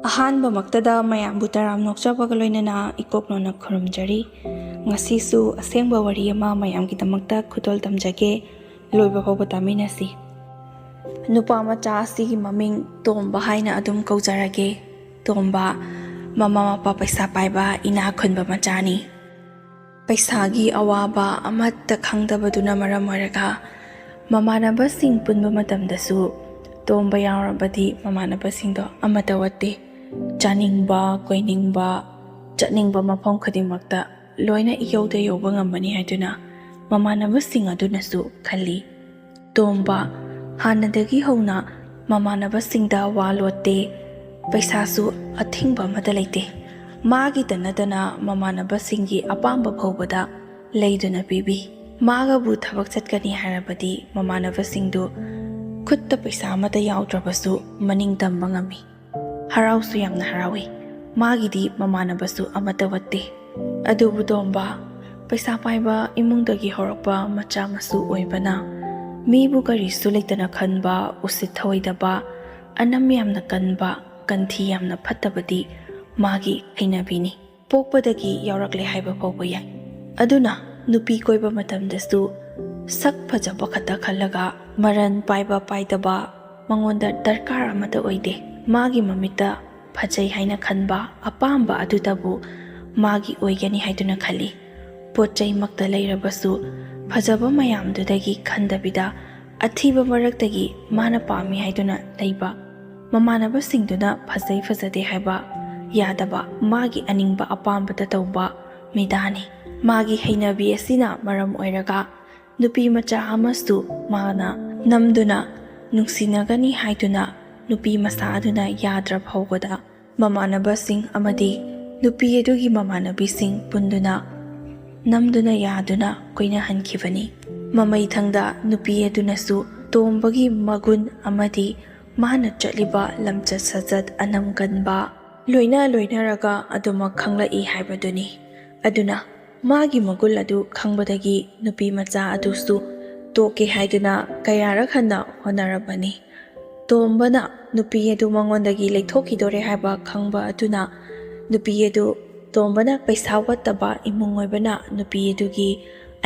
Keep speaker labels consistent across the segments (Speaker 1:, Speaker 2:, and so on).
Speaker 1: ꯑꯍꯥꯟꯕꯃꯛꯇꯗ ꯃꯌꯥꯝꯕꯨ ꯇꯔꯥꯝ ꯅꯣꯛꯆꯕꯒ ꯂꯣꯏꯅꯅ ꯏꯀꯣꯛꯅꯣꯅ ꯈꯨꯔꯨꯝꯖꯔꯤ꯫ ꯉꯁꯤꯁꯨ ꯑꯁꯦꯡꯕ ꯋꯥꯔꯤ ꯑꯃ ꯃꯌꯥꯝꯒꯤꯗꯃꯛꯇ ꯈꯨꯗꯣꯜ ꯇꯝꯖꯒꯦ, ꯂꯣꯏꯕ ꯐꯥꯎꯕ ꯇꯥꯃꯤꯟꯅꯁꯤ꯫ ꯅꯨꯄꯥ ꯃꯆꯥ ꯑꯁꯤꯒꯤ ꯃꯃꯤꯡ ꯇꯣꯝꯕ ꯍꯥꯏꯅ ꯑꯗꯨꯝ ꯀꯧꯖꯔꯒꯦ꯫ ꯇꯣꯝꯕ ꯃꯃꯥ ꯃꯄꯥ ꯄꯩꯁꯥ ꯄꯥꯏꯕ ꯏꯅꯥꯛ ꯈꯨꯟꯕ ꯃꯆꯥꯅꯤ꯫ ꯄꯩꯁꯥꯒꯤ ꯑꯋꯥꯕ ꯑꯃꯠꯇ ꯈꯪꯗꯕꯗꯨꯅ ꯃꯔꯝ ꯑꯣꯏꯔꯒ ꯃꯃꯥꯟꯅꯕꯁꯤꯡ ꯄꯨꯟꯕ ꯃꯇꯝꯗꯁꯨ ꯇꯣꯝꯕ ꯌꯥꯎꯔꯕꯗꯤ ꯃꯃꯥꯟꯅꯕꯁꯤꯡꯗꯣ ꯑꯃꯠꯇ ꯋꯥꯠꯇꯦ꯫ ꯆꯥꯅꯤꯡꯕ, ꯀꯣꯏꯅꯤꯡꯕ, ꯆꯠꯅꯤꯡꯕ ꯃꯐꯝ ꯈꯨꯗꯤꯡꯃꯛꯇ ꯂꯣꯏꯅ ꯏꯌꯧꯗ ꯌꯧꯕ ꯉꯝꯕꯅꯤ ꯍꯥꯏꯗꯨꯅ ꯃꯃꯥꯟꯅꯕꯁꯤꯡ ꯑꯗꯨꯅꯁꯨ ꯈꯜꯂꯤ꯫ ꯇꯣꯝꯕ ꯍꯥꯟꯅꯗꯒꯤ ꯍꯧꯅ ꯃꯃꯥꯟꯅꯕꯁꯤꯡꯗ ꯋꯥ ꯂꯣꯠꯇꯦ, ꯄꯩꯁꯥꯁꯨ ꯑꯊꯤꯡꯕ ꯑꯃꯠꯇ ꯂꯩꯇꯦ꯫ ꯃꯥꯒꯤꯇ ꯅꯠꯇꯅ ꯃꯃꯥꯟꯅꯕꯁꯤꯡꯒꯤ ꯑꯄꯥꯝꯕ ꯐꯥꯎꯕꯗ ꯂꯩꯗꯨꯅ ꯄꯤꯕꯤ꯫ ꯃꯥꯒꯕꯨ ꯊꯕꯛ ꯆꯠꯀꯅꯤ ꯍꯥꯏꯔꯕꯗꯤ ꯃꯃꯥꯟꯅꯕꯁꯤꯡꯗꯨ ꯈꯨꯠꯇ ꯄꯩꯁా ꯑꯃꯠꯇ ꯌꯥꯎꯗ꯭ꯔꯕꯁꯨ ꯃꯅꯤꯡ ꯇꯝꯕ ꯉꯝꯃꯤ꯫ ꯍꯔꯥꯎꯁꯨ ꯌꯥꯝꯅ ꯍꯔꯥꯎꯏ꯫ ꯃꯥꯒꯤꯗꯤ ꯃꯃꯥꯟꯅꯕꯁꯨ ꯑꯃꯠꯇ ꯋꯥꯠꯇꯦ꯫ ꯑꯗꯨꯕꯨ ꯇꯣꯝꯕ ꯄꯩꯁꯥ ꯄꯥꯏꯕ ꯏꯃꯨꯡꯗꯒꯤ ꯍꯧꯔꯛꯄ ꯃꯆꯥ ꯃꯁꯨ ꯑꯣꯏꯕꯅ ꯃꯤꯕꯨ ꯀꯔꯤꯁꯨ ꯂꯩꯇꯅ ꯈꯟꯕ, ꯎꯁꯤꯠ ꯊꯑꯣꯏꯗꯕ, ꯑꯅꯝ ꯌꯥꯝꯅ ꯀꯟꯕ, ꯀꯟꯊꯤ ꯌꯥꯝꯅ ꯐꯠꯇꯕꯗꯤ ꯃꯥꯒꯤ ꯍꯩꯅꯕꯤꯅꯤ꯫ ꯄꯣꯛꯄꯗꯒꯤ ꯌꯥꯎꯔꯛꯂꯦ ꯍꯥꯏꯕ ꯐꯥꯎꯕ ꯌꯥꯏ꯫ ꯑꯗꯨꯅ ꯅꯨꯄꯤ ꯀꯣꯏꯕ ꯃꯇꯝꯗꯁꯨ ꯁꯛ ꯐꯖꯕ ꯈꯛꯇ ꯈꯜꯂꯒ ꯃꯔꯟ ꯄꯥꯏꯕ ꯄꯥꯏꯗꯕ ꯃꯉꯣꯟꯗ ꯗꯔꯀꯥꯔ ꯑꯃꯠꯇ ꯑꯣꯏꯗꯦ꯫ ꯃꯥꯒꯤ ꯃꯃꯤꯠꯇ ꯐꯖꯩ ꯍꯥꯏꯅ ꯈꯟꯕ ꯑꯄꯥꯝꯕ ꯑꯗꯨꯇꯕꯨ ꯃꯥꯒꯤ ꯑꯣꯏꯒꯅꯤ ꯍꯥꯏꯗꯨꯅ ꯈꯜꯂꯤ꯫ ꯄꯣꯠ ꯆꯩꯃꯛꯇ ꯂꯩꯔꯕꯁꯨ ꯐꯖꯕ ꯃꯌꯥꯝꯗꯨꯗꯒꯤ ꯈꯟꯗꯕꯤꯗ ꯑꯊꯤꯕ ꯃꯔꯛꯇꯒꯤ ꯃꯥꯅ ꯄꯥꯝꯃꯤ ꯍꯥꯏꯗꯨꯅ ꯂꯩꯕ꯫ ꯃꯃꯥꯟꯅꯕꯁꯤꯡꯗꯨꯅ ꯐꯖꯩ ꯐꯖꯗꯦ ꯍꯥꯏꯕ ꯌꯥꯗꯕ, ꯃꯥꯒꯤ ꯑꯅꯤꯡꯕ ꯑꯄꯥꯝꯕꯗ ꯇꯧꯕ ꯃꯤꯗꯥꯅꯤ꯫ ꯃꯥꯒꯤ ꯍꯩꯅꯕꯤ ꯑꯁꯤꯅ ꯃꯔꯝ ꯑꯣꯏꯔꯒ ꯅꯨꯄꯤ ꯃꯆꯥ ꯑꯃꯁꯨ ꯃꯥꯅ ꯅꯝꯗꯨꯅ ꯅꯨꯡꯁꯤꯅꯒꯅꯤ ꯍꯥꯏꯗꯨꯅ ꯅꯨꯄꯤ ꯃꯆꯥ ꯑꯗꯨꯅ ꯌꯥꯗ꯭ꯔ ꯐꯥꯎꯕꯗ ꯃꯃꯥꯟꯅꯕꯁꯤꯡ ꯑꯃꯗꯤ ꯅꯨꯄꯤ ꯑꯗꯨꯒꯤ ꯃꯃꯥꯟꯅꯕꯤꯁꯤꯡ ꯄꯨꯟꯗꯨꯅ ꯅꯝꯗꯨꯅ ꯌꯥꯗꯨꯅ ꯀꯣꯏꯅꯍꯟꯈꯤꯕꯅꯤ꯫ ꯃꯃꯩꯊꯪꯗ ꯅꯨꯄꯤ ꯑꯗꯨꯅꯁꯨ ꯇꯣꯝꯕꯒꯤ ꯃꯒꯨꯟ ꯑꯃꯗꯤ ꯃꯥꯅ ꯆꯠꯂꯤꯕ ꯂꯝꯆꯠ ꯁꯥꯖꯠ ꯑꯅꯝ ꯀꯟꯕ ꯂꯣꯏꯅꯔꯒ ꯑꯗꯨꯃꯛ ꯈꯪꯂꯛꯏ ꯍꯥꯏꯕꯗꯨꯅꯤ꯫ ꯑꯗꯨꯅ ꯃꯥꯒꯤ ꯃꯒꯨꯟ ꯑꯗꯨ ꯈꯪꯕꯗꯒꯤ ꯅꯨꯄꯤ ꯃꯆꯥ ꯑꯗꯨꯁꯨ ꯇꯣꯛꯀꯦ ꯍꯥꯏꯗꯨꯅ ꯀꯌꯥꯔꯛ ꯍꯟꯅ ꯍꯣꯠꯅꯔꯕꯅꯤ꯫ ꯇꯣꯝꯕꯅ ꯅꯨꯄꯤ ꯑꯗꯨ ꯃꯉꯣꯟꯗꯒꯤ ꯂꯩꯊꯣꯛꯈꯤꯗꯣꯔꯦ ꯍꯥꯏꯕ ꯈꯪꯕ ꯑꯗꯨꯅ ꯅꯨꯄꯤ ꯑꯗꯨ ꯇꯣꯝꯕꯅ ꯄꯩꯁꯥ ꯋꯥꯠꯇꯕ ꯏꯃꯨꯡ ꯑꯣꯏꯕꯅ ꯅꯨꯄꯤ ꯑꯗꯨꯒꯤ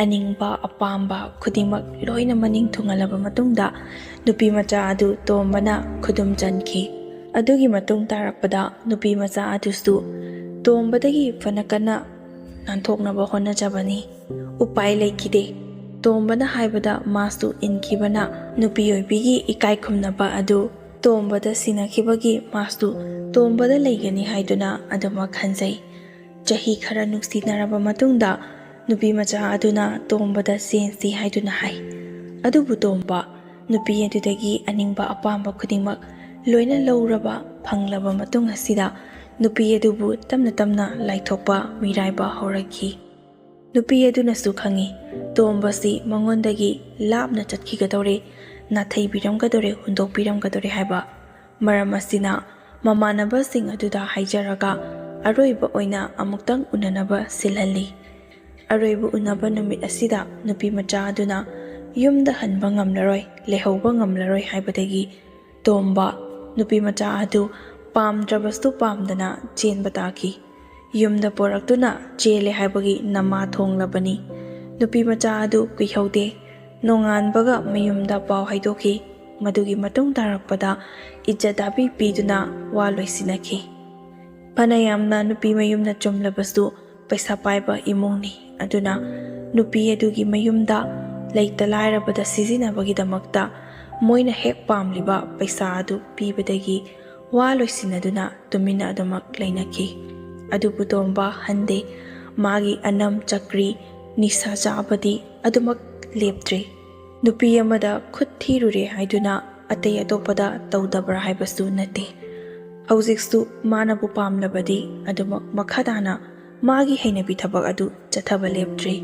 Speaker 1: ꯑꯅꯤꯡꯕ ꯑꯄꯥꯝꯕ ꯈꯨꯗꯤꯡꯃꯛ ꯂꯣꯏꯅ ꯃꯅꯤꯡ ꯊꯨꯡꯍꯜꯂꯕ ꯃꯇꯨꯡꯗ ꯅꯨꯄꯤ ꯃꯆꯥ ꯑꯗꯨ ꯇꯣꯝꯕꯅ ꯈꯨꯗꯨꯝ ꯆꯟꯈꯤ꯫ ꯑꯗꯨꯒꯤ ꯃꯇꯨꯡ ꯇꯥꯔꯛꯄꯗ ꯅꯨꯄꯤ ꯃꯆꯥ ꯑꯗꯨꯁꯨ ꯇꯣꯝꯕꯗꯒꯤ ꯐꯅ ꯀꯟꯅ ꯅꯥꯟꯊꯣꯛꯅꯕ ꯍꯣꯠꯅꯖꯕꯅꯤ꯫ ꯎꯄꯥꯏ ꯂꯩꯈꯤꯗꯦ꯫ ꯇꯣꯝꯕꯅ ꯍꯥꯏꯕꯗ ꯃꯥꯁꯨ ꯏꯟꯈꯤꯕꯅ ꯅꯨꯄꯤ ꯑꯣꯏꯕꯤꯒꯤ ꯏꯀꯥꯏ ꯈꯨꯝꯅꯕ ꯑꯗꯨ ꯇꯣꯝꯕꯗ ꯁꯤꯟꯅꯈꯤꯕꯒꯤ ꯃꯥꯁꯨ ꯇꯣꯝꯕꯗ ꯂꯩꯒꯅꯤ ꯍꯥꯏꯗꯨꯅ ꯑꯗꯨꯃꯛ ꯈꯟꯖꯩ꯫ ꯆꯍꯤ ꯈꯔ ꯅꯨꯡꯁꯤꯅꯔꯕ ꯃꯇꯨꯡꯗ ꯅꯨꯄꯤ ꯃꯆꯥ ꯑꯗꯨꯅ ꯇꯣꯝꯕꯗ ꯆꯦꯟꯁꯤ ꯍꯥꯏꯗꯨꯅ ꯍꯥꯏ꯫ ꯑꯗꯨꯕꯨ ꯇꯣꯝꯕ ꯅꯨꯄꯤ ꯑꯗꯨꯗꯒꯤ ꯑꯅꯤꯡꯕ ꯑꯄꯥꯝꯕ ꯈꯨꯗꯤꯡꯃꯛ ꯂꯣꯏꯅ ꯂꯧꯔꯕ ꯐꯪꯂꯕ ꯃꯇꯨꯡ ꯑꯁꯤꯗ ꯅꯨꯄꯤ ꯑꯗꯨꯕꯨ ꯇꯞꯅ ꯇꯞꯅ ꯂꯥꯏꯊꯣꯛꯄ ꯃꯤꯔꯥꯏꯕ ꯍꯧꯔꯛꯈꯤ꯫ ꯅꯨꯄꯤ ꯑꯗꯨꯅꯁꯨ ꯈꯪꯉꯤ ꯇꯣꯝꯕꯁꯤ ꯃꯉꯣꯟꯗꯒꯤ ꯂꯥꯞꯅ ꯆꯠꯈꯤꯒꯗꯧꯔꯦ, ꯅꯥꯊꯩꯕꯤꯔꯝꯒꯗꯧꯔꯦ, ꯍꯨꯟꯗꯣꯛꯄꯤꯔꯝꯒꯗꯧꯔꯦ ꯍꯥꯏꯕ ꯃꯔꯝ ꯑꯁꯤꯅ ꯃꯃꯥꯟꯅꯕꯁꯤꯡ ꯑꯗꯨꯗ ꯍꯥꯏꯖꯔꯒ ꯑꯔꯣꯏꯕ ꯑꯣꯏꯅ ꯑꯃꯨꯛꯇꯪ ꯎꯅꯅꯕ ꯁꯤꯜꯍꯜꯂꯤ꯫ ꯑꯔꯣꯏꯕ ꯎꯅꯕ ꯅꯨꯃꯤꯠ ꯑꯁꯤꯗ ꯅꯨꯄꯤ ꯃꯆꯥ ꯑꯗꯨꯅ ꯌꯨꯝꯗ ꯍꯟꯕ ꯉꯝꯂꯔꯣꯏ, ꯂꯩꯍꯧꯕ ꯉꯝꯂꯔꯣই ꯍꯥꯏꯕꯗꯒꯤ ꯇꯣꯝꯕ ꯅꯨꯄꯤ ꯃꯆꯥ ꯑꯗꯨ ꯄꯥꯝꯗ꯭ꯔꯕꯁꯨ ꯄꯥꯝꯗꯅ ꯆꯦꯟꯕ ꯇꯥꯈꯤ꯫ ꯌꯨꯝꯗ ꯄꯣꯔꯛꯇꯨꯅ ꯆꯦꯜꯂꯦ ꯍꯥꯏꯕꯒꯤ ꯅꯃꯥ ꯊꯣꯡꯂꯕꯅꯤ꯫ ꯅꯨꯄꯤ ꯃꯆꯥ ꯑꯗꯨ ꯀꯨꯏꯍꯧꯗꯦ, ꯅꯣꯡꯉꯥꯟꯕꯒ ꯃꯌꯨꯝꯗ ꯄꯥꯎ ꯍꯩꯗꯣꯛꯈꯤ꯫ ꯃꯗꯨꯒꯤ ꯃꯇꯨꯡ ꯇꯥꯔꯛꯄꯗ ꯏꯖꯠ ꯄꯤꯗꯨꯅ ꯋꯥ ꯂꯣꯏꯁꯤꯟꯅꯈꯤ꯫ ꯐꯅ ꯌꯥꯝꯅ ꯅꯨꯄꯤ ꯃꯌꯨꯝꯅ ꯆꯨꯝꯂꯕꯁꯨ ꯄꯩꯁా ꯄꯥꯏꯕ ꯏꯃꯨꯡꯅꯤ꯫ ꯑꯗꯨꯅ ꯅꯨꯄꯤ ꯑꯗꯨꯒꯤ ꯃꯌꯨꯝꯗ ꯂꯩꯇ ꯂꯥꯏꯔꯕꯗ ꯁꯤꯖꯤꯟꯅꯕꯒꯤꯗꯃꯛꯇ ꯃꯣꯏꯅ ꯍꯦꯛ ꯄꯥꯝꯂꯤꯕ ꯄꯩꯁా ꯑꯗꯨ ꯄꯤꯕꯗꯒꯤ ꯋꯥ ꯂꯣꯏꯁꯤꯟꯅꯗꯨꯅ ꯇꯨꯃꯤꯟꯅ ꯑꯗꯨꯃꯛ ꯂꯩꯅꯈꯤ꯫ ꯑꯗꯨꯕꯨ ꯇꯣꯝꯕ ꯍꯟꯗꯦ꯫ ꯃꯥꯒꯤ ꯑꯅꯝ ꯆꯀ꯭ꯔꯤ ꯅꯤꯁꯥ ꯆꯥꯕꯗꯤ ꯑꯗꯨꯃꯛ ꯂꯦꯞꯇ꯭ꯔꯤ꯫ ꯅꯨꯄꯤ ꯑꯃꯗ ꯈꯨꯠ ꯊꯤꯔꯨꯔꯦ ꯍꯥꯏꯗꯨꯅ ꯑꯇꯩ ꯑꯇꯣꯞꯄꯗ ꯇꯧꯗꯕ꯭ꯔꯥ ꯍꯥꯏꯕꯁꯨ ꯅꯠꯇꯦ꯫ ꯍꯧꯖꯤꯛꯁꯨ ꯃꯥꯅꯕꯨ ꯄꯥꯝꯂꯕꯗꯤ ꯑꯗꯨꯃꯛ ꯃꯈꯥ ꯇꯥꯅ ꯃꯥꯒꯤ ꯍꯩꯅꯕꯤ ꯊꯕꯛ ꯑꯗꯨ ꯆꯠꯊꯕ ꯂꯦꯞꯇ꯭ꯔꯤ꯫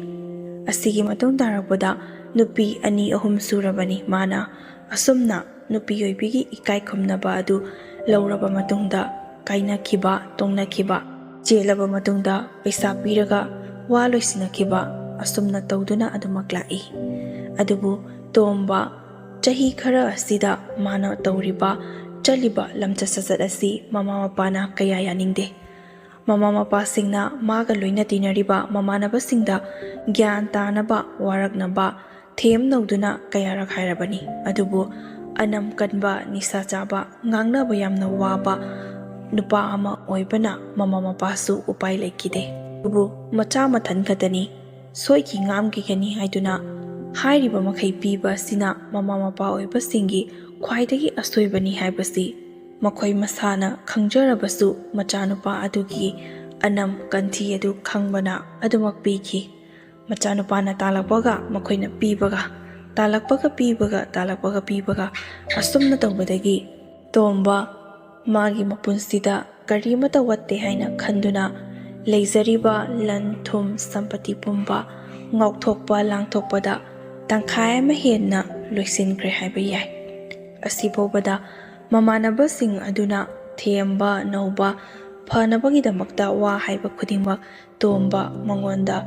Speaker 1: ꯑꯁꯤꯒꯤ ꯃꯇꯨꯡ ꯇꯥꯔꯛꯄꯗ ꯅꯨꯄꯤ 2-3 ꯁꯨꯔꯕꯅꯤ ꯃꯥꯅ ꯑꯁꯨꯝꯅ ꯅꯨꯄꯤ ꯑꯣꯏꯕꯤꯒꯤ ꯏꯀꯥꯏ ꯈꯨꯝꯅꯕ ꯑꯗꯨ ꯂꯧꯔꯕ ꯃꯇꯨꯡꯗ ꯀꯥꯏꯅꯈꯤꯕ, ꯇꯣꯡꯅꯈꯤꯕ, ꯆꯦꯜꯂꯕ ꯃꯇꯨꯡꯗ ꯄꯩꯁా ꯄꯤꯔꯒ ꯋꯥ ꯂꯣꯏꯁꯤꯟꯅꯈꯤꯕ, ꯑꯁꯨꯝꯅ ꯇꯧꯗꯨꯅ ꯑꯗꯨꯃꯛ ꯂꯥꯛꯏ꯫ ꯑꯗꯨꯕꯨ ꯇꯣꯝꯕ ꯆꯍꯤ ꯈꯔ ꯑꯁꯤꯗ ꯃꯥꯅ ꯇꯧꯔꯤꯕ ꯆꯠꯂꯤꯕ ꯂꯝꯆꯠ ꯁꯥꯖꯠ ꯑꯁꯤ ꯃꯃꯥ ꯃꯄꯥꯅ ꯀꯌꯥ ꯌꯥꯅꯤꯡꯗꯦ꯫ ꯃꯃꯥ ꯃꯄꯥꯁꯤꯡꯅ ꯃꯥꯒ ꯂꯣꯏꯅ ꯇꯤꯟꯅꯔꯤꯕ ꯃꯃꯥꯟꯅꯕꯁꯤꯡꯗ ꯒ꯭ꯌꯥꯟ ꯇꯥꯅꯕ ꯋꯥꯔꯛꯅꯕ ꯊꯦꯝ ꯅꯧꯗꯨꯅ ꯀꯌꯥꯔꯛ ꯍꯥꯏꯔꯕꯅꯤ, ꯑꯗꯨꯕꯨ ꯑꯅꯝ ꯀꯟꯕ, ꯅꯤꯁꯥ ꯆꯥꯕ, ꯉꯥꯡꯅꯕ ꯌꯥꯝꯅ ꯋꯥꯕ ꯅꯨꯄꯥ ꯑꯃ ꯑꯣꯏꯕꯅ ꯃꯃꯥ ꯃꯄꯥꯁꯨ ꯎꯄꯥꯏ ꯂꯩꯈꯤꯗꯦ꯫ ꯑꯗꯨꯕꯨ ꯃꯆꯥ ꯃꯊꯟ ꯈꯛꯇꯅꯤ, ꯁꯣꯏꯈꯤ ꯉꯥꯝꯈꯤꯒꯅꯤ ꯍꯥꯏꯗꯨꯅ ꯍꯥꯏꯔꯤꯕ ꯃꯈꯩ ꯄꯤꯕ ꯑꯁꯤꯅ ꯃꯃꯥ ꯃꯄꯥ ꯑꯣꯏꯕꯁꯤꯡꯒꯤ ꯈ꯭ꯋꯥꯏꯗꯒꯤ ꯑꯁꯣꯏꯕꯅꯤ ꯍꯥꯏꯕꯁꯤ ꯃꯈꯣꯏ ꯃꯁꯥꯅ ꯈꯪꯖꯔꯕꯁꯨ ꯃꯆꯥꯅꯨꯄꯥ ꯑꯗꯨꯒꯤ ꯑꯅꯝ ꯀꯟꯊꯤ ꯑꯗꯨ ꯈꯪꯕꯅ ꯑꯗꯨꯃꯛ ꯄꯤꯈꯤ꯫ ꯃꯆꯥꯅꯨꯄꯥꯅ ꯇꯥꯜꯂꯛꯄꯒ ꯃꯈꯣꯏꯅ ꯄꯤꯕꯒ, ꯇꯥꯜꯂꯛꯄꯒ ꯄꯤꯕꯒ, ꯇꯥꯜꯂꯛꯄꯒ ꯄꯤꯕꯒ ꯑꯁꯨꯝꯅ ꯇꯧꯕꯗꯒꯤ ꯇꯣꯝꯕ ꯃꯥꯒꯤ ꯃꯄꯨꯟꯁꯤꯗ ꯀꯔꯤꯃꯠꯇ ꯋꯠꯇꯦ ꯍꯥꯏꯅ ꯈꯟꯗꯨꯅ ꯂꯩꯖꯔꯤꯕ ꯂꯟ ꯊꯨꯝ ꯁꯝꯄꯇꯤ ꯄꯨꯝꯕ ꯉꯥꯎꯊꯣꯛꯄ ꯂꯥꯡꯊꯣꯛꯄꯗ ꯇꯪꯈꯥꯏ ꯑꯃ ꯍꯦꯟꯅ ꯂꯣꯏꯁꯤꯟꯈ꯭ꯔꯦ ꯍꯥꯏꯕ ꯌꯥꯏ꯫ ꯑꯁꯤꯐꯥꯎꯕꯗ ꯃꯃꯥꯟꯅꯕꯁꯤꯡ ꯑꯗꯨꯅ ꯊꯦꯝꯕ ꯅꯧꯕ ꯐꯅꯕꯒꯤꯗꯃꯛꯇ ꯋꯥ ꯍꯥꯏꯕ ꯈꯨꯗꯤꯡꯃꯛ ꯇꯣꯝꯕ ꯃꯉꯣꯟꯗ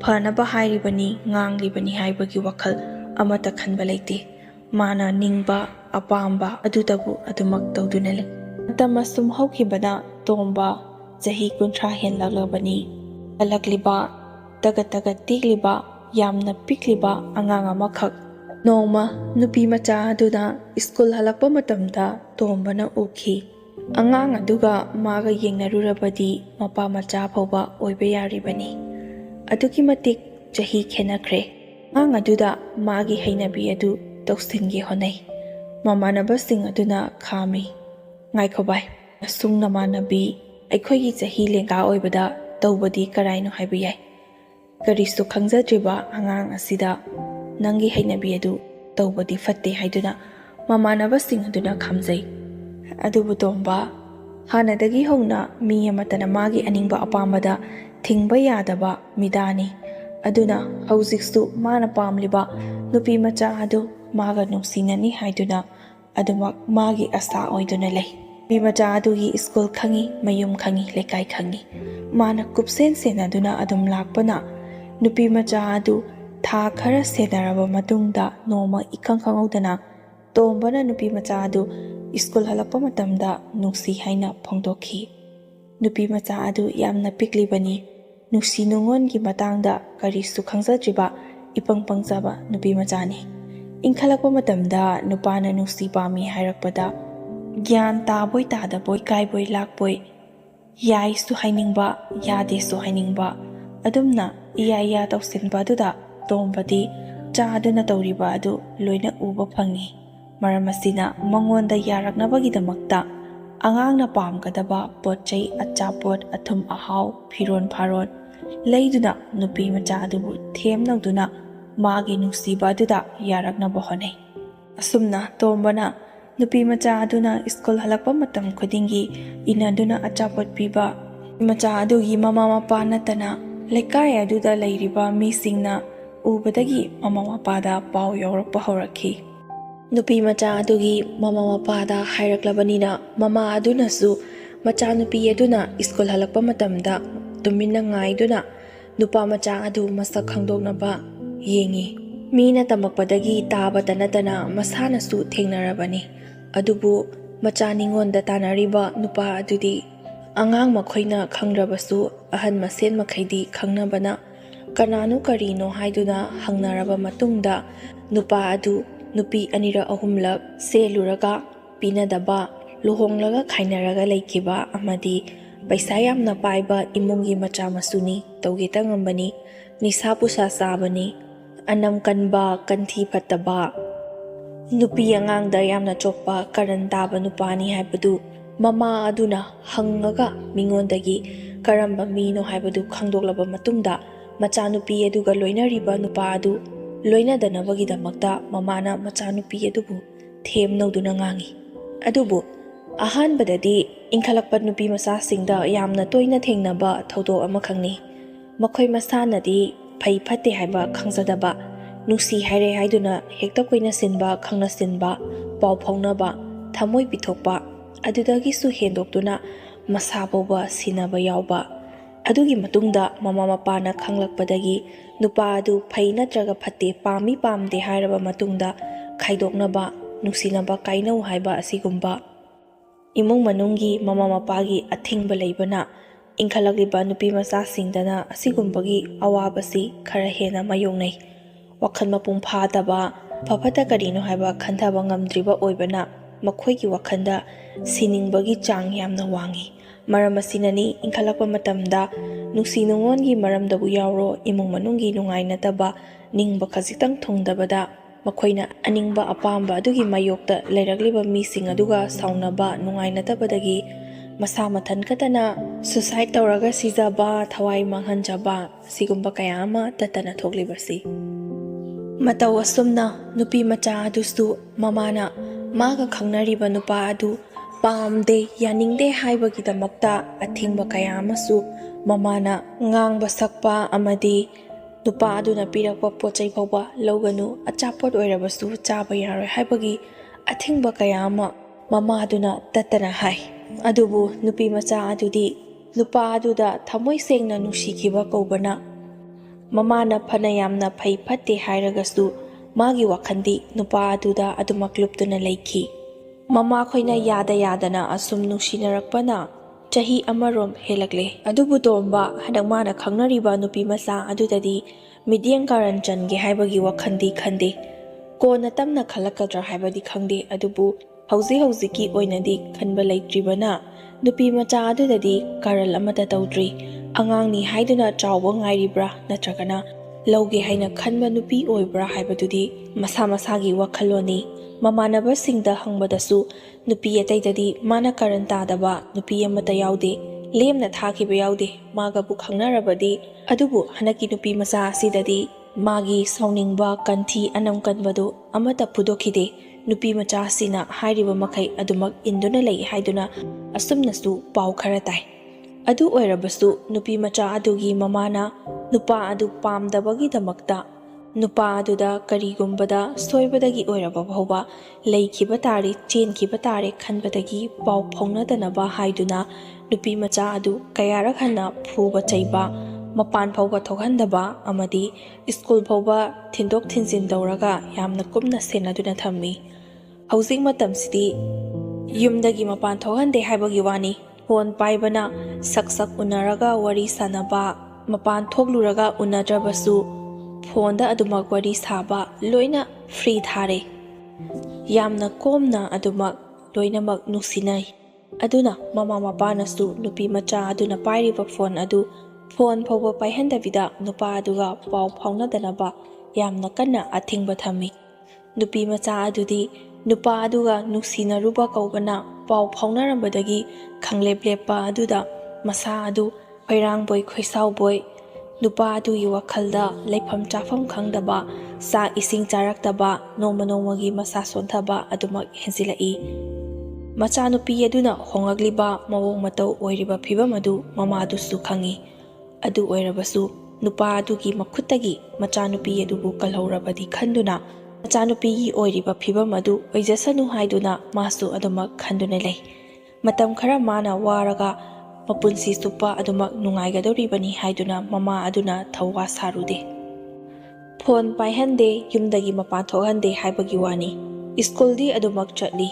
Speaker 1: ꯐꯅꯕ ꯍꯥꯏꯔꯤꯕꯅꯤ, ꯉꯥꯡꯂꯤꯕꯅꯤ ꯍꯥꯏꯕꯒꯤ ꯋꯥꯈꯜ ꯑꯃꯠꯇ ꯈꯟꯕ ꯂꯩꯇꯦ꯫ ꯃꯥꯅ ꯅꯤꯡꯕ ꯑꯄꯥꯝꯕ ꯑꯗꯨꯗꯕꯨ ꯑꯗꯨꯃꯛ ꯇꯧꯗꯨꯅ ꯂꯩ꯫ ꯃꯇꯝ ꯑꯁꯨꯝ ꯍꯧꯈꯤꯕꯅ ꯇꯣꯝꯕ ꯆꯍꯤ 30 ꯍꯦꯟꯂꯛꯂꯕꯅꯤ꯫ ꯍꯜꯂꯛꯂꯤꯕ ꯇꯒꯠ ꯇꯒꯠ ꯇꯦꯛꯂꯤꯕ ꯌꯥꯝꯅ ꯄꯤꯛꯂꯤꯕ ꯑꯉꯥꯡ ꯑꯃꯈꯛ꯫ ꯅꯣꯡꯃ ꯅꯨꯄꯤ ꯃꯆꯥ ꯑꯗꯨꯅ ꯁ꯭ꯀꯨꯜ ꯍꯜꯂꯛꯄ ꯃꯇꯝꯗ ꯇꯣꯝꯕꯅ ꯎꯈꯤ꯫ ꯑꯉꯥꯡ ꯑꯗꯨꯒ ꯃꯥꯒ ꯌꯦꯡꯅꯔꯨꯔꯕꯗꯤ ꯃꯄꯥ ꯃꯆꯥ ꯐꯥꯎꯕ ꯑꯣꯏꯕ ꯌꯥꯔꯤꯕꯅꯤ꯫ ꯑꯗꯨꯛꯀꯤ ꯃꯇꯤꯛ ꯆꯍꯤ ꯈꯦꯟꯅꯈ꯭ꯔꯦ꯫ ꯑꯉꯥꯡ ꯑꯗꯨꯗ ꯃꯥꯒꯤ ꯍꯩꯅꯕꯤ ꯑꯗꯨ ꯇꯧꯁꯤꯟꯒꯦ ꯍꯣꯠꯅꯩ꯫ ꯃꯃꯥꯟꯅꯕꯁꯤꯡ ꯑꯗꯨꯅ ꯈꯥꯝꯃꯤ, "ꯉꯥꯏꯈꯣ ꯚꯥꯏ, ꯅꯁꯨꯡ ꯅꯃꯥꯟꯅꯕꯤ ꯑꯩꯈꯣꯏꯒꯤ ꯆꯍꯤ ꯂꯦꯡꯒꯥ ꯑꯣꯏꯕꯗ ꯇꯧꯕꯗꯤ ꯀꯔꯥꯏꯅꯣ ꯍꯥꯏꯕ ꯌꯥꯏ꯫ ꯀꯔꯤꯁꯨ ꯈꯪꯖꯗ꯭ꯔꯤꯕ ꯑꯉꯥꯡ ꯑꯁꯤꯗ ꯅꯪꯒꯤ ꯍꯩꯅꯕꯤ ꯑꯗꯨ ꯇꯧꯕꯗꯤ ꯐꯠꯇꯦ" ꯍꯥꯏꯗꯨꯅ ꯃꯃꯥꯟꯅꯕꯁꯤꯡ ꯑꯗꯨꯅ ꯈꯥꯝꯖꯩ꯫ ꯑꯗꯨꯕꯨ ꯇꯣꯝꯕ ꯍꯥꯟꯅꯗꯒꯤ ꯍꯧꯅ ꯃꯤ ꯑꯃꯠꯇꯅ ꯃꯥꯒꯤ ꯑꯅꯤꯡꯕ ꯑꯄꯥꯝꯕꯗ ꯊꯤꯡꯕ ꯌꯥꯗꯕ ꯃꯤꯗꯥꯅꯤ꯫ ꯑꯗꯨꯅ ꯍꯧꯖꯤꯛꯁꯨ ꯃꯥꯅ ꯄꯥꯝꯂꯤꯕ ꯅꯨꯄꯤ ꯃꯆꯥ ꯑꯗꯨ ꯃꯥꯒ ꯅꯨꯡꯁꯤꯅꯅꯤ ꯍꯥꯏꯗꯨꯅ ꯑꯗꯨꯃꯛ ꯃꯥꯒꯤ ꯑꯁꯥ ꯑꯣꯏꯗꯨꯅ ꯂꯩ꯫ ꯅꯨꯄꯤ ꯃꯆꯥ ꯑꯗꯨꯒꯤ ꯁ꯭ꯀꯨꯜ ꯈꯪꯉꯤ, ꯃꯌꯨꯝ ꯈꯪꯉꯤ, ꯂꯩꯀꯥꯏ ꯈꯪꯉꯤ꯫ ꯃꯥꯅ ꯀꯨꯞꯁꯦꯟ ꯁꯦꯟꯅꯗꯨꯅ ꯑꯗꯨꯝ ꯂꯥꯛꯄꯅ ꯅꯨꯄꯤ ꯃꯆꯥ ꯑꯗꯨ ꯊꯥ ꯈꯔ ꯁꯦꯟꯅꯔꯕ ꯃꯇꯨꯡꯗ ꯅꯣꯡꯃ ꯏꯈꯪ ꯈꯪꯍꯧꯗꯅ ꯇꯣꯝꯕꯅ ꯅꯨꯄꯤ ꯃꯆꯥ ꯑꯗꯨ ꯁ꯭ꯀꯨꯜ ꯍꯜꯂꯛꯄ ꯃꯇꯝꯗ ꯅꯨꯡꯁꯤ ꯍꯥꯏꯅ ꯐꯣꯡꯗꯣꯛꯈꯤ꯫ ꯅꯨꯄꯤ ꯃꯆꯥ ꯑꯗꯨ ꯌꯥꯝꯅ ꯄꯤꯛꯂꯤꯕꯅꯤ, ꯅꯨꯡꯁꯤ ꯅꯨꯡꯉꯣꯟꯒꯤ ꯃꯇꯥꯡꯗ ꯀꯔꯤꯁꯨ ꯈꯪꯖꯗ꯭ꯔꯤꯕ ꯏꯄꯪ ꯄꯪꯖꯕ ꯅꯨꯄꯤ ꯃꯆꯥꯅꯤ꯫ ꯏꯟꯈꯠꯂꯛꯄ ꯃꯇꯝꯗ ꯅꯨꯄꯥꯅ ꯅꯨꯡꯁꯤ ꯄꯥꯝꯃꯤ ꯍꯥꯏꯔꯛꯄꯗ ꯒ꯭ꯌꯥꯟ ꯇꯥꯕꯣꯏ ꯇꯥꯗꯕꯣꯏ, ꯀꯥꯏꯕꯣꯏ ꯂꯥꯛꯄꯣꯏ, ꯌꯥꯏꯁꯨ ꯍꯥꯏꯅꯤꯡꯕ, ꯌꯥꯗꯦꯁꯨ ꯍꯥꯏꯅꯤꯡꯕ, ꯑꯗꯨꯝꯅ ꯏꯌꯥ ꯏꯌꯥ ꯇꯧꯁꯤꯟꯕ ꯑꯗꯨꯗ ꯇꯣꯝꯕꯗꯤ ꯆꯥꯗꯨꯅ ꯇꯧꯔꯤꯕ ꯑꯗꯨ ꯂꯣꯏꯅ ꯎꯕ ꯐꯪꯉꯤ꯫ ꯃꯔꯝ ꯑꯁꯤꯅ ꯃꯉꯣꯟꯗ ꯌꯥꯔꯛꯅꯕꯒꯤꯗꯃꯛꯇ ꯑꯉꯥꯡꯅ ꯄꯥꯝꯒꯗꯕ ꯄꯣꯠ ꯆꯩ, ꯑꯆꯥꯄꯣꯠ, ꯑꯊꯨꯝ ꯑꯍꯥꯎ, ꯐꯤꯔꯣꯟ ꯐꯥꯔꯣꯟ ꯂꯩꯗꯨꯅ ꯅꯨꯄꯤ ꯃꯆꯥ ꯑꯗꯨꯕꯨ ꯊꯦꯝꯅꯧꯗꯨꯅ ꯃꯥꯒꯤ ꯅꯨꯡꯁꯤꯕ ꯑꯗꯨꯗ ꯌꯥꯔꯛꯅꯕ ꯍꯣꯠꯅꯩ꯫ ꯑꯁꯨꯝꯅ ꯇꯣꯝꯕꯅ ꯅꯨꯄꯤ ꯃꯆꯥ ꯑꯗꯨꯅ ꯁ꯭ꯀꯨꯜ ꯍꯜꯂꯛꯄ ꯃꯇꯝ ꯈꯨꯗꯤꯡꯒꯤ ꯏꯟꯅꯗꯨꯅ ꯑꯆꯥꯄꯣꯠ ꯄꯤꯕ ꯃꯆꯥ ꯑꯗꯨꯒꯤ ꯃꯃꯥ ꯃꯄꯥ ꯅꯠꯇꯅ ꯂꯩꯀꯥꯏ ꯑꯗꯨꯗ ꯂꯩꯔꯤꯕ ꯃꯤꯁꯤꯡꯅ ꯎꯕꯗꯒꯤ ꯃꯃꯥ ꯃꯄꯥꯗ ꯄꯥꯎ ꯌꯧꯔꯛꯄ ꯍꯧꯔꯛꯈꯤ꯫ ꯅꯨꯄꯤ ꯃꯆꯥ ꯑꯗꯨꯒꯤ ꯃꯃꯥ ꯃꯄꯥꯗ ꯍꯥꯏꯔꯛꯂꯕꯅꯤꯅ ꯃꯃꯥ ꯑꯗꯨꯅꯁꯨ ꯃꯆꯥꯅꯨꯄꯤ ꯑꯗꯨꯅ ꯁ꯭ꯀꯨꯜ ꯍꯜꯂꯛꯄ ꯃꯇꯝꯗ ꯇꯨꯃꯤꯟꯅ ꯉꯥꯏꯗꯨꯅ ꯅꯨꯄꯥ ꯃꯆꯥ ꯑꯗꯨ ꯃꯁꯛ ꯈꯪꯗꯣꯛꯅꯕ ꯌꯦꯡꯉꯤ꯫ ꯃꯤꯅ ꯇꯝꯃꯛꯄꯗꯒꯤ ꯇꯥꯕꯇ ꯅꯠꯇꯅ ꯃꯁꯥꯅꯁꯨ ꯊꯦꯡꯅꯔꯕꯅꯤ꯫ ꯑꯗꯨꯕꯨ ꯃꯆꯥ ꯅꯤꯉꯣꯟꯗ ꯇꯥꯟꯅꯔꯤꯕ ꯅꯨꯄꯥ ꯑꯗꯨꯗꯤ ꯑꯉꯥꯡ ꯃꯈꯣꯏꯅ ꯈꯪꯗ꯭ꯔꯕꯁꯨ ꯑꯍꯟ ꯃꯁꯦꯟ ꯃꯈꯩꯗꯤ ꯈꯪꯅꯕꯅ ꯀꯅꯥꯅꯣ ꯀꯔꯤꯅꯣ ꯍꯥꯏꯗꯨꯅ ꯍꯪꯅꯔꯕ ꯃꯇꯨꯡꯗ ꯅꯨꯄꯥ ꯑꯗꯨ ꯅꯨꯄꯤ 2-3ꯂꯛ ꯁꯦꯜꯂꯨꯔꯒ ꯄꯤꯅꯗꯕ, ꯂꯨꯍꯣꯡꯂꯒ ꯈꯥꯏꯅꯔꯒ ꯂꯩꯈꯤꯕ ꯑꯃꯗꯤ ꯄꯩꯁꯥ ꯌꯥꯝꯅ ꯄꯥꯏꯕ ꯏꯃꯨꯡꯒꯤ ꯃꯆꯥ ꯃꯁꯨꯅꯤ, ꯇꯧꯒꯦꯇ ꯉꯝꯕꯅꯤ, ꯅꯤꯁꯥ ꯄꯨꯁꯥ ꯆꯥꯕꯅꯤ, ꯑꯅꯝ ꯀꯟꯕ, ꯀꯟꯊꯤ ꯐꯠꯇꯕ, ꯅꯨꯄꯤ ꯑꯉꯥꯡꯗ ꯌꯥꯝꯅ ꯆꯣꯞꯄ, ꯀꯔꯟ ꯇꯥꯕ ꯅꯨꯄꯥꯅꯤ ꯍꯥꯏꯕꯗꯨ ꯃꯃꯥ ꯑꯗꯨꯅ ꯍꯪꯉꯒ ꯃꯤꯉꯣꯟꯗꯒꯤ ꯀꯔꯝꯕ ꯃꯤꯅꯣ ꯍꯥꯏꯕꯗꯨ ꯈꯪꯗꯣꯛꯂꯕ ꯃꯇꯨꯡꯗ ꯃꯆꯥꯅꯨꯄꯤ ꯑꯗꯨꯒ ꯂꯣꯏꯅꯔꯤꯕ ꯅꯨꯄꯥ ꯑꯗꯨ ꯂꯣꯏꯅꯗꯅꯕꯒꯤꯗꯃꯛꯇ ꯃꯃꯥꯅ ꯃꯆꯥꯅꯨꯄꯤ ꯑꯗꯨꯕꯨ ꯊꯦꯝꯅꯧꯗꯨꯅ ꯉꯥꯡꯉꯤ꯫ ꯑꯗꯨꯕꯨ ꯑꯍꯥꯟꯕꯗꯗꯤ ꯏꯟꯈꯠꯂꯛꯄ ꯅꯨꯄꯤ ꯃꯆꯥꯁꯤꯡꯗ ꯌꯥꯝꯅ ꯇꯣꯏꯅ ꯊꯦꯡꯅꯕ ꯊꯧꯗꯣꯛ ꯑꯃꯈꯛꯅꯤ꯫ ꯃꯈꯣꯏ ꯃꯁꯥꯅꯗꯤ ꯐꯩ ꯐꯠꯇꯦ ꯍꯥꯏꯕ ꯈꯪꯖꯗꯕ, ꯅꯨꯡꯁꯤ ꯍꯥꯏꯔꯦ ꯍꯥꯏꯗꯨꯅ ꯍꯦꯛꯇ ꯀꯣꯏꯅꯁꯤꯟꯕ, ꯈꯪꯅꯁꯤꯟꯕ, ꯄꯥꯎ ꯐꯥꯎꯅꯕ, ꯊꯃꯣꯏ ꯄꯤꯊꯣꯛꯄ, ꯑꯗꯨꯗꯒꯤꯁꯨ ꯍꯦꯟꯗꯣꯛꯇꯨꯅ ꯃꯁꯥ ꯐꯥꯎꯕ ꯁꯤꯟꯅꯕ ꯌꯥꯎꯕ꯫ ꯑꯗꯨꯒꯤ ꯃꯇꯨꯡꯗ ꯃꯃꯥ ꯃꯄꯥꯅ ꯈꯪꯂꯛꯄꯗꯒꯤ ꯅꯨꯄꯥ ꯑꯗꯨ ꯐꯩ ꯅꯠꯇ꯭ꯔꯒ ꯐꯠꯇꯦ, ꯄꯥꯝꯃꯤ ꯄꯥꯝꯗꯦ ꯍꯥꯏꯔꯕ ꯃꯇꯨꯡꯗ ꯈꯥꯏꯗꯣꯛꯅꯕ, ꯅꯨꯡꯁꯤꯅꯕ ꯀꯥꯏꯅꯧ ꯍꯥꯏꯕ ꯑꯁꯤꯒꯨꯝꯕ Imung manunggi mama mapagi athingba leibana inkhalagliba nupi machasingdana asigumbagi awabasi khara hena mayongnai. Wakhal mapung fataba fafata karino haiba khanthaba ngamdriba oibana makhoigi wakhanda siningbagi chang yamna wangi. Maram asinani inkhalakpa matamda nungsi nungongi maramdabu yauro imung manunggi nungainataba ningba khajitang thongdabada makhoina aningba apamba adugi mayokta leiragliba mising aduga saunaba nungainatabadagi masa mathan katana suicide tawraga sijaba thawai manghanjaba sigumba kaya ama tatana thoklibasi. Mataw asumna nupi macha adusu mamana maga khangnariba nupa adu pamde yaningde haibagidamakta athingba kaya amasu mamana ngang sakpa amadi nupa aduna pirakpa pochai phawba loganu achapot oirabasu chaba yaroi haibagi athingba kaya ama mama aduna tatana hai. Adubu nupi macha adudi nupa aduda thamoi sengna nungsikhiba kaubana mamana phana yamna phai phatte hairagasu magi wakhandi nupa aduda adumak luptuna leikhi. Mama khoina yada yadana asum nungsinarapana chahi amarom helakle. Adubu tomba hadangmana khangnariba nupi macha adudadi midyang karan change haibagi wakhandi khande. Kona tamna khalakadra haibadi khangde adubu hauzi oinadi khanba leitribana nupi macha adudadi karal amata tawdri. Angangni haiduna chawba ngairibra natragana lauge haina khanba nupi oibra haibadudi masa masagi wakhaloni. Mamanabasingda hangbadasu nupi ataidadi mana karan tadaba nupi amata yaude lemna thakiba yaude magabu khangnarabadi adubu hanaki nupi macha asidadi magi sauningba kanthi anam kanbadu amata pudokhide. Nupi macha asina hairiba makai adumak induna lei haiduna asumnasu pau khara tai. Adu oirabasu nupi macha adugi mamana nupa adu pamdabagidamakta nupa aduda karigumbada soibadagi oiraba phawba leikhiba tari chenkhiba tare khanbadagi pau phongnadanaba haiduna nupi macha adu kayarak hanna phuba chaiba mapan phawba thokhandaba amadi school phawba thindok thinjin tawraga yamna kumna senaduna thammi. Hauzik matamsidi yumdagi mapan thokhande haibagi wani phone paibana sak unaraga wari sanaba mapan thokluraga unadrabasu phonda adumak wari saba loina free thare. Yamna komna adumak loinamak nungsinai. Aduna mama mapanasu nupi macha aduna pairiba phone adu phone phawba paihandabida nupa aduga pau phawnadanaba yamna kanna athingba thammi. Nupi macha adudi nupa aduga nungsinaruba kaubana pau phawnarambadagi khanglep-leppa aduda masa adu khoirangboy khoisawboy nupa adugi wakhalda leifam chafam khangdaba sa ising charaktaba nongmagi masa sonthaba adumak hensilai. Macha nupi aduna hongagliba mawong mataw oiriba phibam adu mama adusu khangi. Adu oirabasu nupa adugi makhuttagi macha nupi adubu kalhaurabadi khanduna machanupi oiriba phibam adu oijasanu haiduna masu adumak khanduna lei. Matam khara mana waraga mapunsi supa adumak nungaigadoribani haiduna mama aduna thawa sarude. Phone paihande yumdagi mapan thokhande haibagi wani. Schooldi adumak chatli.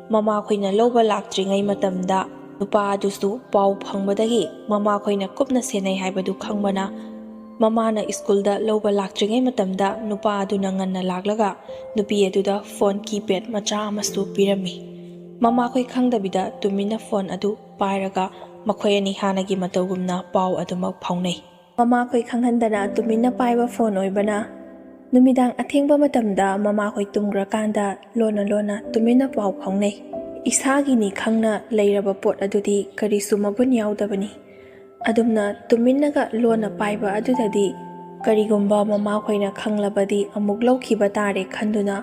Speaker 1: Mama khoina loba laktringai matamda nupa adusu pau phangbadagi mama khoina kupna senai haibadu khangmana mamana schoolda loba laktringai matamda nupa aduna nganna laklaga nupi aduda phone keypad macha amasu pirami. Mama khoi khangdabida tumina phone adu pairaga makhoi ani hanagi matawgumna pau adumak phawnai. Mama khoi khanghandana tumina paiba phone oibana numidang athengba matamda mama khoi tumgra kanda lona tumina pau phawnai. Isagi ni khangna leiraba pot adudi karisu mabun yaudabani. Adumna tuminaga lona paiba adudadi karigumba mama khoina khanglabadi amuk laukhiba tare khanduna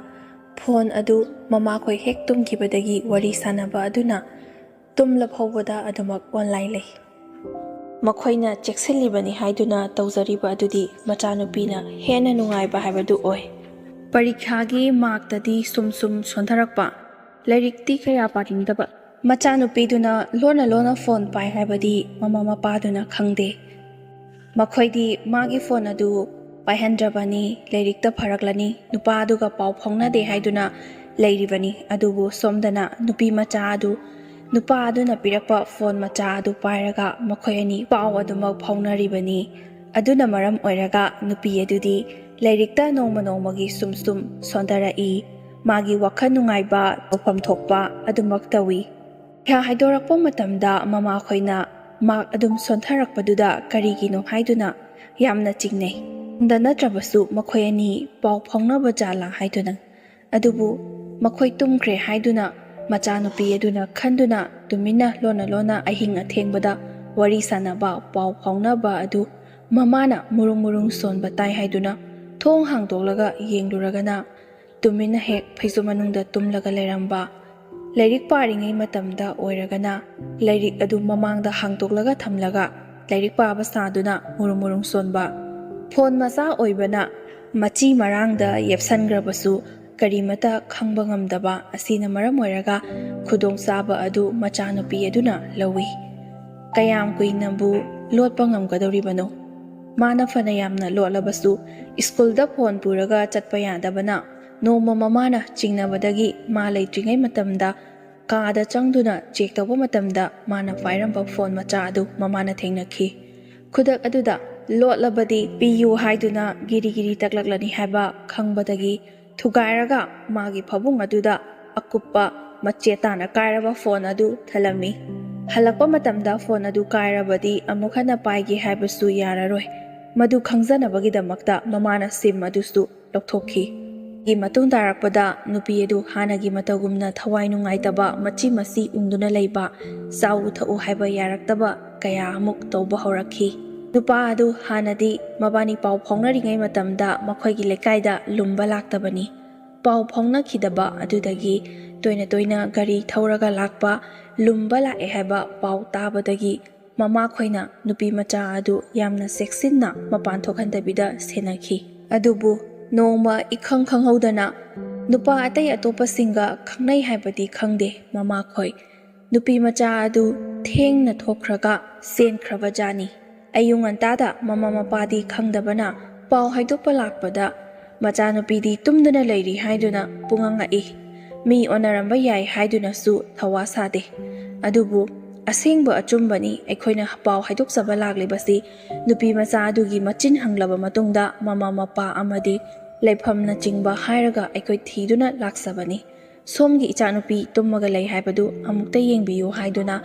Speaker 1: phone adu mama khoi hek tumkhibadagi wari sanaba aduna tumla phawbada adumak online lei. Makhoina cheksilibani haiduna tawjariba adudi machanupina hena nungaiba haibadu oi. Parikhagi marktadi sum sontharakpa lairikti kaya patingdaba machanupiduna lona phone pai haibadi mama mapaduna khangde. Makhoidi magi phone adu paihandrabani lairikta pharaklani nupa aduga pau phongnade haiduna leiribani adubu somdana nupi macha adu Nupa aduna pirakpa phone macha adu pairaga makhoi ani paw adumak phaunaribani. Aduna maram oiraga nupi adudi lairikta nongma nongmagi sum sondarai. Magi wakhal nungaiba tawfam thokpa adumak tawi. Kya haidorakpa matamda mama khoina mak adum sontharakpaduda karigino haiduna yamna chingnei. Da natrabasu makhoi ani paw phaunaba jala haiduna. Adubu makhoi tumkhre haiduna machanupi aduna khanduna tumina lona ahing athengbada wari sanaba paw phaunaba adu mamana murung sonba tai haiduna thong hangdolaga yengluragana tumina hek phaisu manungda tumlaga leramba lairik paringai matamda oiragana lairik adu mamangda hangdoklaga thamlaga lairik paba saduna murung sonba phone macha oibana machi marangda yepsangrabasu karimata khangba ngamdaba asina maram oiraga khudong saba adu machanupi aduna lawi kayam kuinabu lotpa ngamgadoribano mana fana yamna lotlabasu schoolda phone puraga chatpa yadabana noma mamana chingnabadagi ma leitringai matamda kada changduna check tawba matamda mana pairamba phone macha adu mamana thengnakhi khudak aduda lotlabadi piyu haiduna giri taklaklani haba khangbadagi thugairaga magi phabung aduda akuppa machetana kairaba phone adu thalami halakpa matamda phone adu kairabadi amukhana paigi haibasu yararoi madu khangjanabagi damakta mamana sim adusu lokthokhi gi matung darakpada nupi adu hanagi matagumna thawai nungaitaba machi masi ungduna leiba sau thau haiba yaraktaba kaya amuk tawba horakhi nupa adu hanadi mabani paw phongnari matamda makhoigi lekaida lumba laktabani paw phongna khidaba adudagi toina gari thauraga lakpa lumba lae haiba paw tabadagi mama khoina nupi macha adu yamna sexinna mapan thokhandabida senakhi adubu nongma ikhang khanghaudana nupa atai atopa singa khangnai haibadi khangde mama khoi nupi macha adu thengna thokraga senkraba jani ayung antada mama mapadi khangdabana paw haidopa lakpada macha nupidi tumduna leiri haiduna punganga e mi onaramba yai haiduna su thawa sade adubu asengba achumbani aikhoina paw haidokchaba laklibasi nupi macha adugi machin hanglaba matungda mama mapa amadi leifamna chingba hairaga aikoi thiduna laksabani somgi ichanupi tummaga lei haibadu amukta yengbiyu haiduna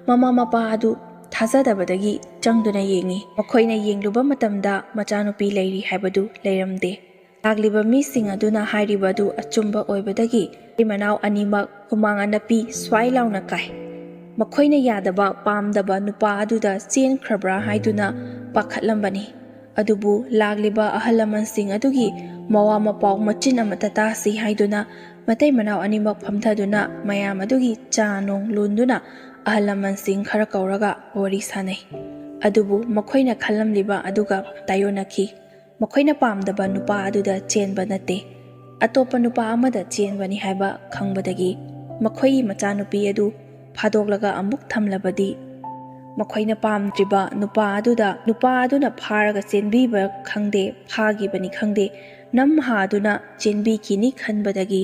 Speaker 1: mama mapa adu thajadabadagi changduna yengi makhoina yengluba matamda machanupi leiri haibadu leiramde lagliba mising aduna hairibadu achumba oibadagi imanaw animak humanga napi swai launa kai makhoina yadaba pamdaba nupa aduda chen khrabra haiduna pakhatlambani adubu lagliba ahalaman sing adugi mawa mapaw machin amata tasi haiduna matai manaw animak phamthaduna mayam adugi chanong lunduna ahalaman sing khara kauraga wari sanai adubu makhoina khalamliba aduga tayonakhi makhoina pamdaba nupa aduda chenba nate atopa nupa amada chenbani haiba khangbadagi makhoi macha nupi adu phadoglaga amuk thamlabadi makhoina pamtriba nupa aduna pharaga chenbiba khangde phagibani khangde namha aduna chenbi kini khanbadagi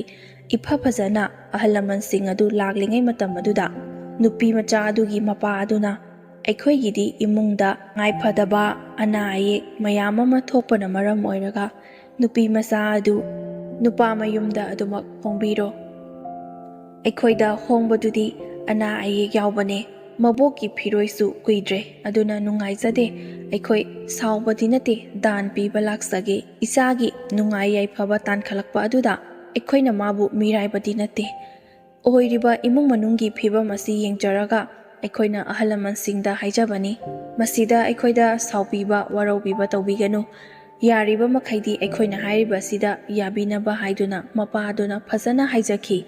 Speaker 1: ipha phajana ahalaman sing adu laglingai matam aduda nupi macha adugi mapa aduna aikhoigidi imungda ngai phadaba ana ayek mayam ama thokpana maram oiraga nupi macha adu nupa mayumda adumak hongbiro aikhoida hongbadudi ana ayek yawbane maboki phiroisu kuidre aduna nungaijade aikoi saubadi nate dan piba laksage isagi nungai yai phaba tan khalakpa aduda aikhoina mabu miraibadi nate oiriba imung manungi phiba masi yengjaraga aikhoina ahalaman singda haijabani masida aikhoida saupiba waraubiba tawbiganu yariba makhaidi aikhoina hairiba sida yabinaba haiduna mapa aduna phajana haijakhi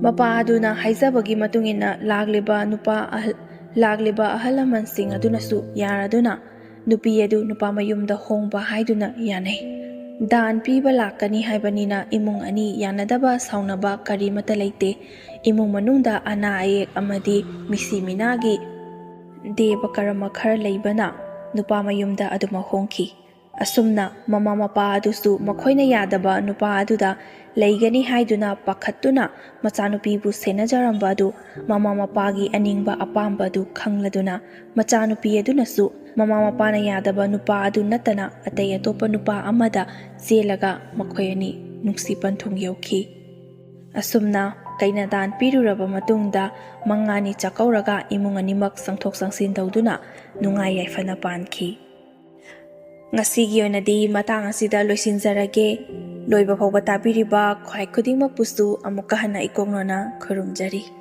Speaker 1: mapa aduna haijabagi matungina lagliba ahalaman sing aduna su yaraduna nupi adu nupa mayumda hongba haiduna yanai dan piba lakani haibanina imung ani yanadaba saunaba karimata leite imung manungda ana ayek amadi misi minagi deba karama khar leibana nupa mayumda aduma hongki Asumna mama mapa adusu makoina yadaba nupa aduda leigani haiduna pakhatuna machanupibu senajaramba adu mama mapagi aningba apamba adu khangladuna machanupi adunasu mama mapana yadaba nupa adu natana atay atopa nupa amada chelaga makoyani nungsi panthong yauki. Asumna kainadan piruraba matungda mangani chakauraga imung animak sangthok sangsin tawduna nungai yaifana panki. Ngasigi oinadi matang asida loisinjarage loibafao tabiriba khwai khudingmak pusu amuka hana ikoknona khurumjari.